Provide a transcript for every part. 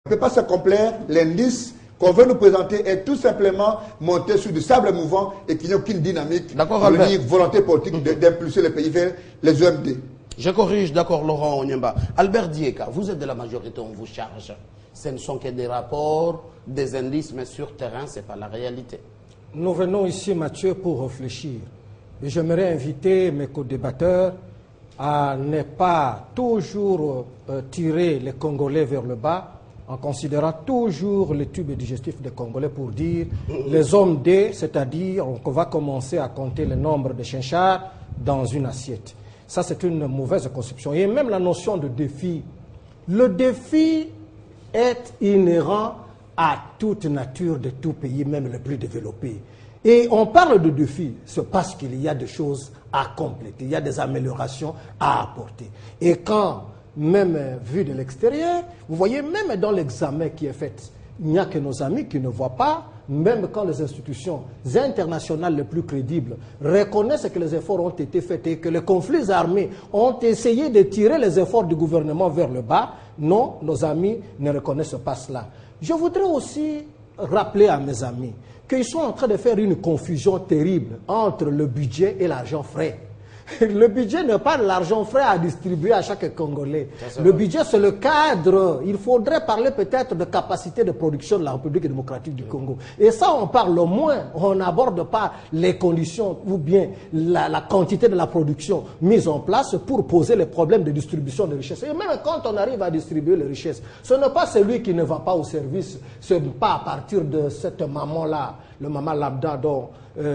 ne peut pas se complaire. L'indice qu'on veut nous présenter est tout simplement monté sur du sable mouvant et qui n'a aucune dynamique, ni volonté politique d'impulser le pays vers les OMD. Je corrige, d'accord, Laurent Onyemba. Albert Dieka, vous êtes de la majorité, on vous charge. Ce ne sont que des rapports, des indices, mais sur terrain, ce n'est pas la réalité. Nous venons ici, Mathieu, pour réfléchir. Et j'aimerais inviter mes co-débatteurs à ne pas toujours tirer les Congolais vers le bas, en considérant toujours les tubes digestifs des Congolais pour dire les hommes D, c'est-à-dire qu'on va commencer à compter le nombre de chinchards dans une assiette. Ça, c'est une mauvaise conception. Et même la notion de défi. Le défi est inhérent à toute nature de tout pays, même le plus développé. Et on parle de défi, c'est parce qu'il y a des choses à compléter, il y a des améliorations à apporter. Et quand, même vu de l'extérieur, vous voyez, même dans l'examen qui est fait, il n'y a que nos amis qui ne voient pas, même quand les institutions internationales les plus crédibles reconnaissent que les efforts ont été faits et que les conflits armés ont essayé de tirer les efforts du gouvernement vers le bas, non, nos amis ne reconnaissent pas cela. Je voudrais aussi rappeler à mes amis qu'ils sont en train de faire une confusion terrible entre le budget et l'argent frais. Le budget n'est pas de l'argent frais à distribuer à chaque Congolais. Le budget, c'est le cadre. Il faudrait parler peut-être de capacité de production de la République démocratique du Congo. Et ça, on parle moins. On n'aborde pas les conditions ou bien la quantité de la production mise en place pour poser les problèmes de distribution de richesses. Et même quand on arrive à distribuer les richesses, ce n'est pas celui qui ne va pas au service. Ce n'est pas à partir de cette maman-là, le maman lambda dont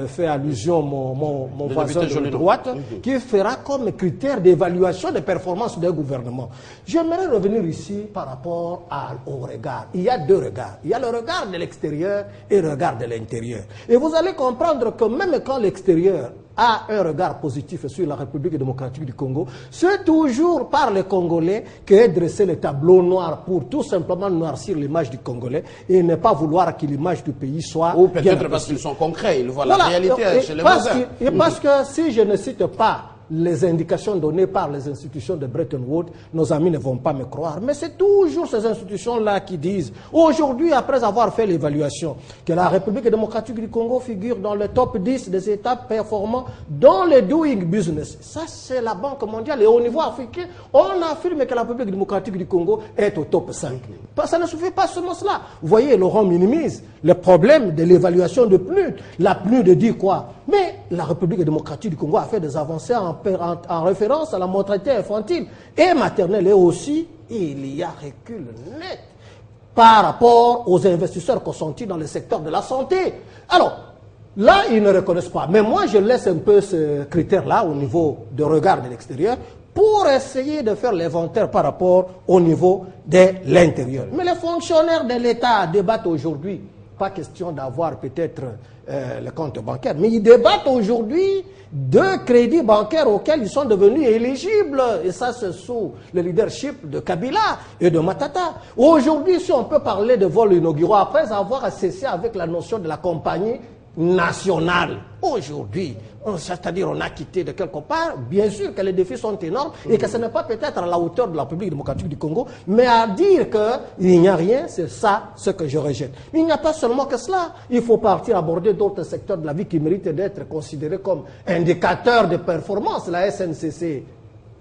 fait allusion mon voisin de droite, qui fera comme critère d'évaluation des performances d'un gouvernement. J'aimerais revenir ici par rapport au regard. Il y a deux regards. Il y a le regard de l'extérieur et le regard de l'intérieur. Et vous allez comprendre que même quand l'extérieur a un regard positif sur la République démocratique du Congo, c'est toujours par les Congolais qu'est dressé le tableau noir pour tout simplement noircir l'image du Congolais et ne pas vouloir que l'image du pays soit... Ou peut-être parce qu'ils sont concrets, ils voient la réalité chez les voisins. Et parce que si je ne cite pas les indications données par les institutions de Bretton Woods, nos amis ne vont pas me croire. Mais c'est toujours ces institutions-là qui disent, aujourd'hui, après avoir fait l'évaluation, que la République démocratique du Congo figure dans le top 10 des États performants dans le doing business. Ça, c'est la Banque mondiale. Et au niveau africain, on affirme que la République démocratique du Congo est au top 5. Ça ne suffit pas seulement cela. Vous voyez, Laurent minimise le problème de l'évaluation de PNUD. La PNUD dit quoi? Mais la République démocratique du Congo a fait des avancées en référence à la mortalité infantile et maternelle. Et aussi, il y a recul net par rapport aux investisseurs consentis dans le secteur de la santé. Alors, là, ils ne reconnaissent pas. Mais moi, je laisse un peu ce critère-là au niveau de regard de l'extérieur pour essayer de faire l'inventaire par rapport au niveau de l'intérieur. Mais les fonctionnaires de l'État débattent aujourd'hui. Pas question d'avoir peut-être le compte bancaire, mais ils débattent aujourd'hui de crédits bancaires auxquels ils sont devenus éligibles. Et ça, c'est sous le leadership de Kabila et de Matata. Aujourd'hui, si on peut parler de vols inauguraux, après avoir cessé avec la notion de la compagnie nationale, aujourd'hui, c'est-à-dire on a quitté de quelque part, bien sûr que les défis sont énormes et que ce n'est pas peut-être à la hauteur de la République démocratique du Congo, mais à dire qu'il n'y a rien, c'est ça ce que je rejette. Mais il n'y a pas seulement que cela, il faut partir aborder d'autres secteurs de la vie qui méritent d'être considérés comme indicateurs de performance, la SNCC.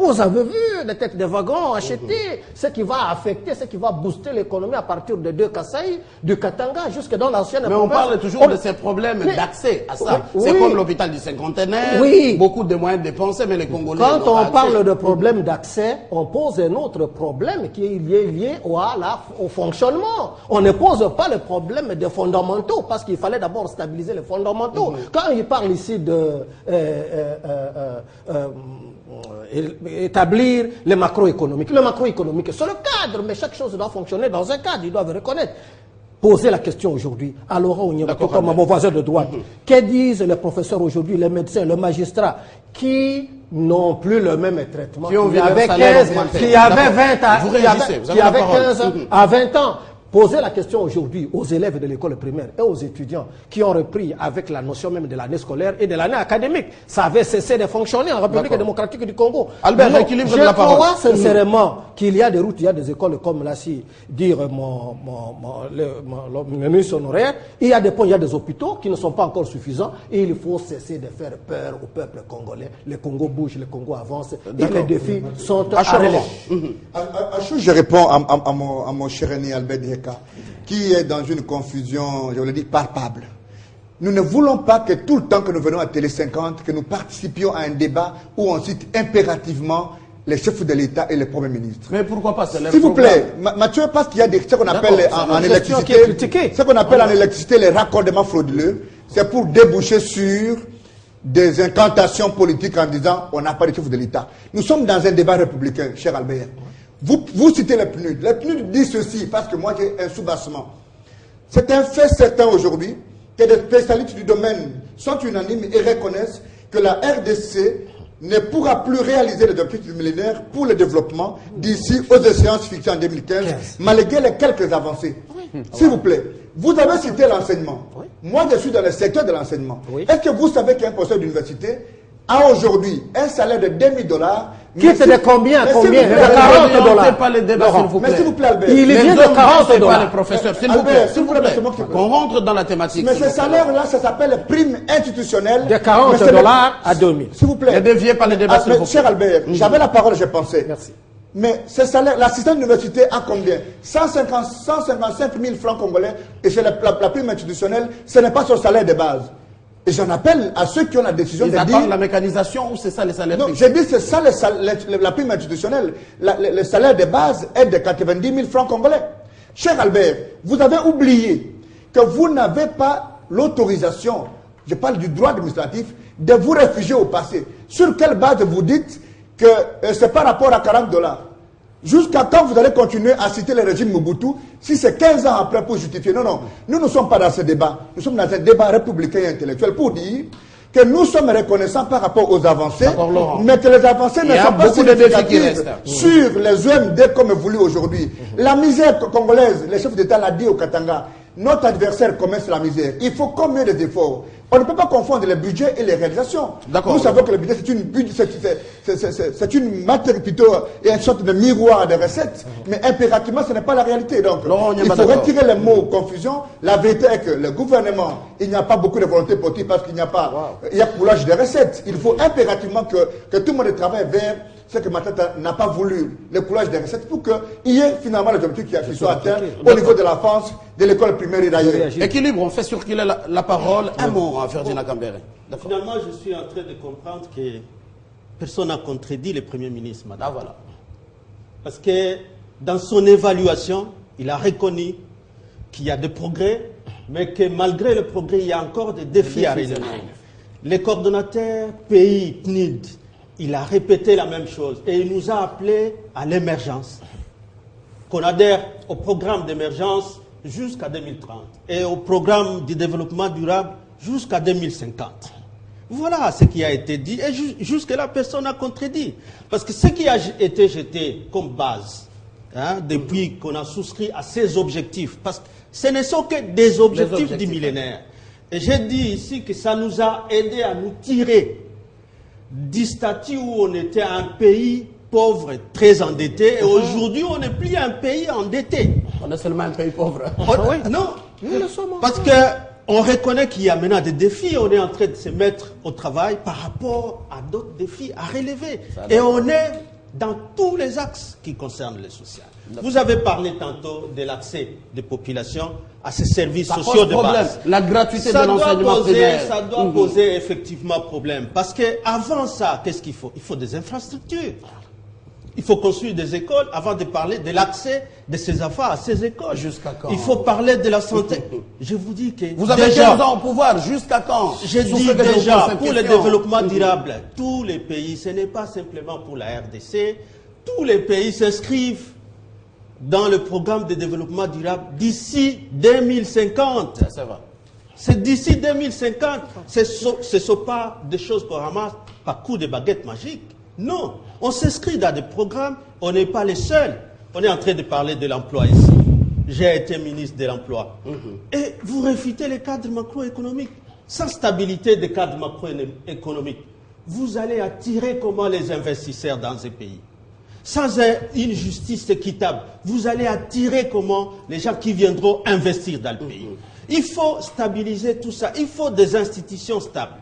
Vous avez vu les têtes de wagons achetés, ce qui va affecter, ce qui va booster l'économie à partir de deux Kasaï, du Katanga, jusque dans l'ancienne province. Mais on parle toujours de ces problèmes d'accès à ça. C'est comme l'hôpital du cinquantenaire, beaucoup de moyens dépensés, mais les Congolais... Quand on parle de problème d'accès, on pose un autre problème qui est lié au fonctionnement. On ne pose pas le problème des fondamentaux, parce qu'il fallait d'abord stabiliser les fondamentaux. Quand il parle ici de... établir les macroéconomiques. Le macroéconomique, c'est le cadre, mais chaque chose doit fonctionner dans un cadre, ils doivent reconnaître. Poser la question aujourd'hui à Laurent Onyemba, comme mon voisin de droite. Que disent les professeurs aujourd'hui, les médecins, les magistrats, qui n'ont plus le même traitement, qui avait 15 à 20 ans. Posez la question aujourd'hui aux élèves de l'école primaire et aux étudiants qui ont repris avec la notion même de l'année scolaire et de l'année académique. Ça avait cessé de fonctionner en République démocratique du Congo. Albert, équilibre de la parole. Je crois sincèrement qu'il y a des routes, il y a des écoles, comme l'a su dire le ministre honoraire. Il y a des ponts, il y a des hôpitaux qui ne sont pas encore suffisants et il faut cesser de faire peur au peuple congolais. Le Congo bouge, le Congo avance et les défis sont à relever. Je réponds à mon cher ami Albert Dieka, qui est dans une confusion, je le dis, palpable. Nous ne voulons pas que tout le temps que nous venons à Télé 50, que nous participions à un débat où on cite impérativement les chefs de l'État et les premiers ministres. Mais pourquoi pas? S'il vous plaît, Mathieu, parce qu'il y a ce qu'on appelle en électricité, ce qu'on appelle en électricité les raccordements frauduleux, c'est pour déboucher sur des incantations politiques en disant on n'a pas de chef de l'État. Nous sommes dans un débat républicain, cher Albert. Vous citez les PNUD. Les PNUD disent ceci, parce que moi j'ai un soubassement. C'est un fait certain aujourd'hui que les spécialistes du domaine sont unanimes et reconnaissent que la RDC ne pourra plus réaliser les objectifs millénaires pour le développement d'ici aux échéances fixées en 2015, malgré les quelques avancées. S'il vous plaît, vous avez cité l'enseignement. Moi, je suis dans le secteur de l'enseignement. Est-ce que vous savez qu'un professeur d'université a aujourd'hui un salaire de $20 qui était de combien? De 40 $. Pas les débats, s'il vous plaît. Mais s'il vous plaît, Albert. Il vient de 40 $. Pas les professeurs, s'il vous plaît. S'il vous plaît. On rentre dans la thématique. Mais ce salaire-là, ça s'appelle prime institutionnelle. De 40 $ à 2000. S'il vous plaît. Ne déviez pas les débats, s'il vous plaît. Cher Albert, j'avais la parole, je pensais. Merci. Mais ce salaire, l'assistant d'université a combien? 155 000 francs congolais. Et c'est la prime institutionnelle, ce n'est pas son salaire de base. Et j'en appelle à ceux qui ont la décision de dire... Ils attendent la mécanisation ou c'est ça les salaires? Non, j'ai dit c'est ça la prime institutionnelle. Le salaire de base est de 90 000 francs congolais. Cher Albert, vous avez oublié que vous n'avez pas l'autorisation, je parle du droit administratif, de vous réfugier au passé. Sur quelle base vous dites que c'est par rapport à 40 $? Jusqu'à quand vous allez continuer à citer le régime Mobutu si c'est 15 ans après pour justifier? Non, non, nous ne sommes pas dans ce débat. Nous sommes dans un débat républicain et intellectuel pour dire que nous sommes reconnaissants par rapport aux avancées, mais que les avancées ne sont pas significatives sur les OMD comme voulu aujourd'hui. La misère congolaise, le chef d'État l'a dit au Katanga, notre adversaire commet la misère. Il faut combien d'efforts? On ne peut pas confondre les budgets et les réalisations. Nous savons que le budget, c'est une matière plutôt et une sorte de miroir de recettes, mais impérativement, ce n'est pas la réalité. Donc, il faut retirer les mots confusion. La vérité est que le gouvernement, il n'y a pas beaucoup de volonté politique parce qu'il n'y a pas, il y a coulage de recettes. Il faut impérativement que tout le monde travaille vers ce que Matata n'a pas voulu, le coulage des recettes, pour qu'il y ait finalement les objectifs qui soient atteints au niveau de la France, de l'école primaire et d'ailleurs. Équilibre, on fait circuler la parole. Un mot à Ferdinand Kambere. Finalement, je suis en train de comprendre que personne n'a contredit le Premier ministre, madame. Ah, voilà. Parce que dans son évaluation, il a reconnu qu'il y a des progrès, mais que malgré le progrès, il y a encore des défis à relever. Les coordonnateurs pays PNUD, il a répété la même chose et il nous a appelés à l'émergence. Qu'on adhère au programme d'émergence jusqu'à 2030 et au programme de développement durable jusqu'à 2050. Voilà ce qui a été dit et jusque-là, personne n'a contredit. Parce que ce qui a été jeté comme base, depuis qu'on a souscrit à ces objectifs, parce que ce ne sont que des objectifs du millénaire. Et j'ai dit ici que ça nous a aidé à nous tirer du statut où on était un pays pauvre, très endetté, et aujourd'hui on n'est plus un pays endetté. On est seulement un pays pauvre. Non, parce qu'on reconnaît qu'il y a maintenant des défis, on est en train de se mettre au travail par rapport à d'autres défis à relever. Et on est dans tous les axes qui concernent le social. Vous avez parlé tantôt de l'accès des populations à ces services sociaux de base. La gratuité de l'enseignement primaire. Ça doit poser effectivement problème. Parce qu'avant ça, qu'est-ce qu'il faut? Il faut des infrastructures. Il faut construire des écoles avant de parler de l'accès de ces enfants à ces écoles. Jusqu'à quand? Il faut parler de la santé. Je vous dis que... Vous avez 15 ans au pouvoir, jusqu'à quand? Je dis déjà, pour le développement durable, tous les pays, ce n'est pas simplement pour la RDC, tous les pays s'inscrivent dans le programme de développement durable d'ici 2050. Ça va. C'est d'ici 2050. Ce ne sont pas des choses qu'on ramasse par coup de baguette magique. Non, on s'inscrit dans des programmes, on n'est pas les seuls. On est en train de parler de l'emploi ici. j'ai été ministre de l'Emploi. Et vous réfutez les cadres macroéconomiques. Sans stabilité des cadres macroéconomiques, vous allez attirer comment les investisseurs dans ces pays? Sans une justice équitable, vous allez attirer comment les gens qui viendront investir dans le pays? Il faut stabiliser tout ça. Il faut des institutions stables.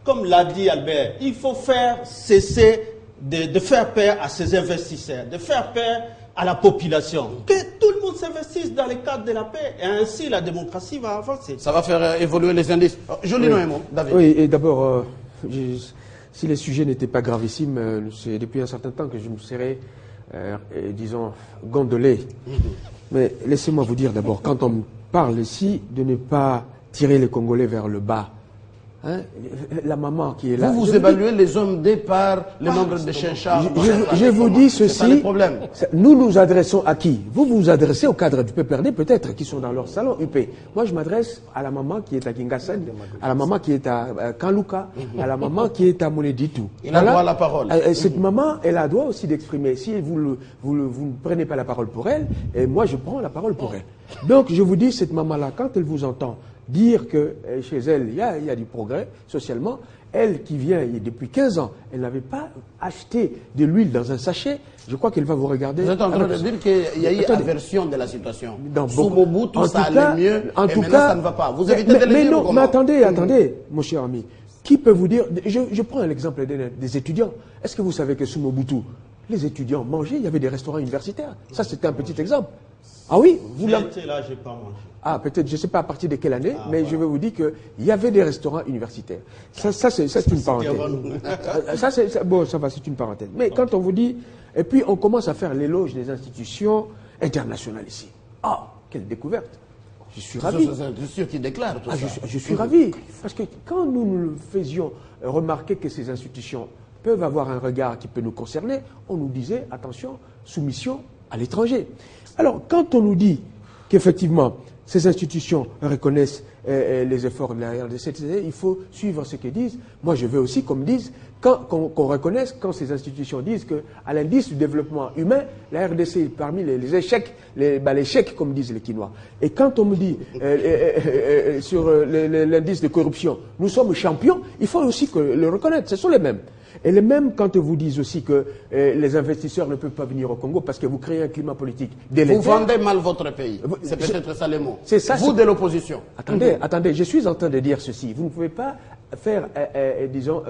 Comme l'a dit Albert, il faut faire cesser de faire peur à ces investisseurs, de faire peur à la population. Que tout le monde s'investisse dans le cadre de la paix. Et ainsi, la démocratie va avancer. Ça va faire évoluer les indices. Joli nom, David. Oui, et d'abord, si les sujets n'étaient pas gravissimes, c'est depuis un certain temps que je me serais, disons, gondolé. Mais laissez-moi vous dire d'abord, quand on parle ici de ne pas tirer les Congolais vers le bas, hein, la maman qui est là... Vous évaluez les hommes départ, le nombre de chercheurs... Je vous dis ceci, nous nous adressons à qui? Vous vous adressez aux cadres du PPRD peut-être, qui sont dans leur salon UP. Moi je m'adresse à la maman qui est à Kingasani, à la maman qui est à Kanluka, à la maman qui est à Moneditu. Il a droit à la parole. Cette maman, elle a droit aussi d'exprimer. Si vous ne prenez pas la parole pour elle, et moi je prends la parole pour elle. Donc je vous dis, cette maman-là, quand elle vous entend dire que chez elle, il y a du progrès socialement, elle qui vient depuis 15 ans, elle n'avait pas acheté de l'huile dans un sachet, je crois qu'elle va vous regarder. Vous êtes en train de dire qu'il y a eu aversion de la situation. Sous Mobutu, en ça tout cas, allait mieux, en et tout maintenant cas, ça ne va pas. Vous évitez de le mais dire non, ou comment? mais attendez, mon cher ami. Qui peut vous dire, je prends l'exemple des étudiants. Est-ce que vous savez que sous Mobutu, les étudiants mangeaient, il y avait des restaurants universitaires. Ça, c'était un petit exemple. Ah oui, vous l'avez. Là, j'ai pas mangé. Ah, peut-être, je ne sais pas à partir de quelle année, mais je vais vous dire qu'il y avait des restaurants universitaires. Ça c'est une parenthèse. C'est une parenthèse. Mais quand on vous dit, et puis on commence à faire l'éloge des institutions internationales ici. Ah, quelle découverte. Je suis ravi. C'est sûr qui déclare tout ça. Je suis ravi. Parce que quand nous faisions remarquer que ces institutions peuvent avoir un regard qui peut nous concerner, on nous disait, attention, soumission à l'étranger. Alors, quand on nous dit qu'effectivement, ces institutions reconnaissent les efforts de la RDC, il faut suivre ce qu'ils disent. Moi, je veux aussi qu'on me dise, qu'on reconnaisse, quand ces institutions disent qu'à l'indice du développement humain, la RDC est parmi les échecs, l'échec, comme disent les Quinois. Et quand on me dit sur l'indice de corruption, nous sommes champions, il faut aussi le reconnaître. Ce sont les mêmes. Et les mêmes quand vous disent aussi que les investisseurs ne peuvent pas venir au Congo parce que vous créez un climat politique délétère. Vous vendez mal votre pays. C'est peut-être ça le mot. C'est ça. Vous de l'opposition. Attendez, je suis en train de dire ceci. Vous ne pouvez pas faire, disons,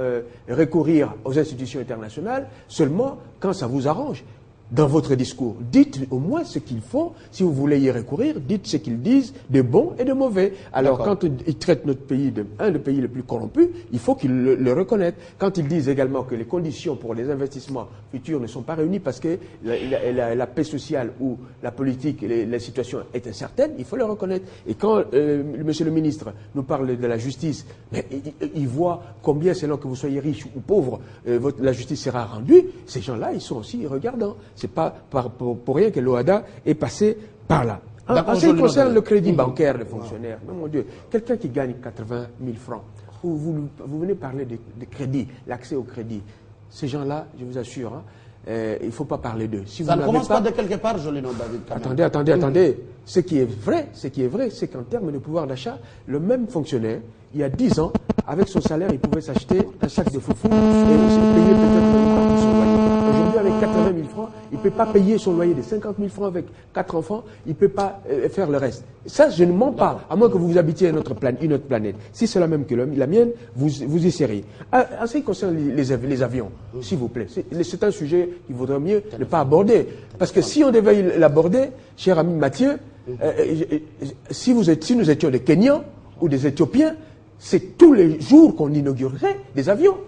recourir aux institutions internationales seulement quand ça vous arrange. Dans votre discours, dites au moins ce qu'ils font. Si vous voulez y recourir, dites ce qu'ils disent de bon et de mauvais. Alors, quand ils traitent notre pays un des pays les plus corrompus, il faut qu'ils le reconnaissent. Quand ils disent également que les conditions pour les investissements futurs ne sont pas réunies parce que la paix sociale ou la politique, la situation est incertaine, il faut le reconnaître. Et quand monsieur le ministre nous parle de la justice, mais il voit combien, selon que vous soyez riche ou pauvre, la justice sera rendue. Ces gens-là, ils sont aussi regardants. C'est pas pour rien que l'OADA est passé par là. En ce qui concerne le crédit bancaire des fonctionnaires, mon Dieu, quelqu'un qui gagne 80 000 francs, vous venez parler de crédit, l'accès au crédit. Ces gens-là, je vous assure, il ne faut pas parler d'eux. Si ça ne commence pas de quelque part, Jolino David. Attendez. Ce qui est vrai, c'est qu'en termes de pouvoir d'achat, le même fonctionnaire, il y a 10 ans, avec son salaire, il pouvait s'acheter un sac de foufou et payer peut-être une partie de son loyer. Aujourd'hui, avec 80 000 francs, il ne peut pas payer son loyer de 50 000 francs avec 4 enfants, il ne peut pas faire le reste. Ça, je ne mens pas, à moins que vous habitiez une autre planète. Si c'est la même que la mienne, vous y serez. En ce qui concerne les avions, s'il vous plaît, c'est un sujet qu'il vaudrait mieux ne pas aborder. Parce que si on devait l'aborder, cher ami Mathieu, si nous étions des Kenyans ou des Éthiopiens, c'est tous les jours qu'on inaugurerait des avions.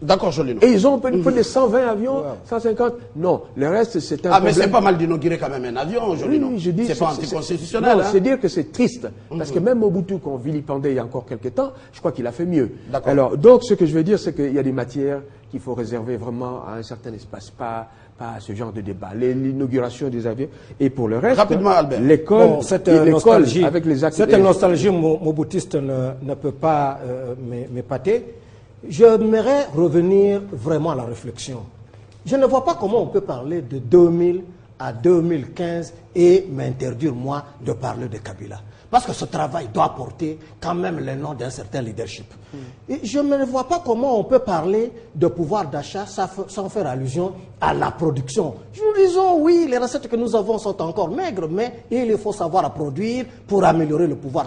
D'accord, Jolino. Et ils ont peut-être des 120 avions, 150. Non, le reste, c'est un problème. Mais c'est pas mal d'inaugurer quand même un avion, Jolino. Oui, je dis. C'est pas anticonstitutionnel. Non, c'est dire que c'est triste. Parce que même Mobutu, qu'on vilipendait il y a encore quelques temps, je crois qu'il a fait mieux. Alors, donc, ce que je veux dire, c'est qu'il y a des matières qu'il faut réserver vraiment à un certain espace, pas à ce genre de débat. L'inauguration des avions. Et pour le reste, l'école, avec les actes. Cette nostalgie mobutiste ne peut pas m'épater. J'aimerais revenir vraiment à la réflexion. Je ne vois pas comment on peut parler de 2000 à 2015 et m'interdire, moi, de parler de Kabila. Parce que ce travail doit porter quand même le nom d'un certain leadership. Et je ne vois pas comment on peut parler de pouvoir d'achat sans faire allusion à la production. Nous disons, oui, les recettes que nous avons sont encore maigres, mais il faut savoir produire pour améliorer le pouvoir.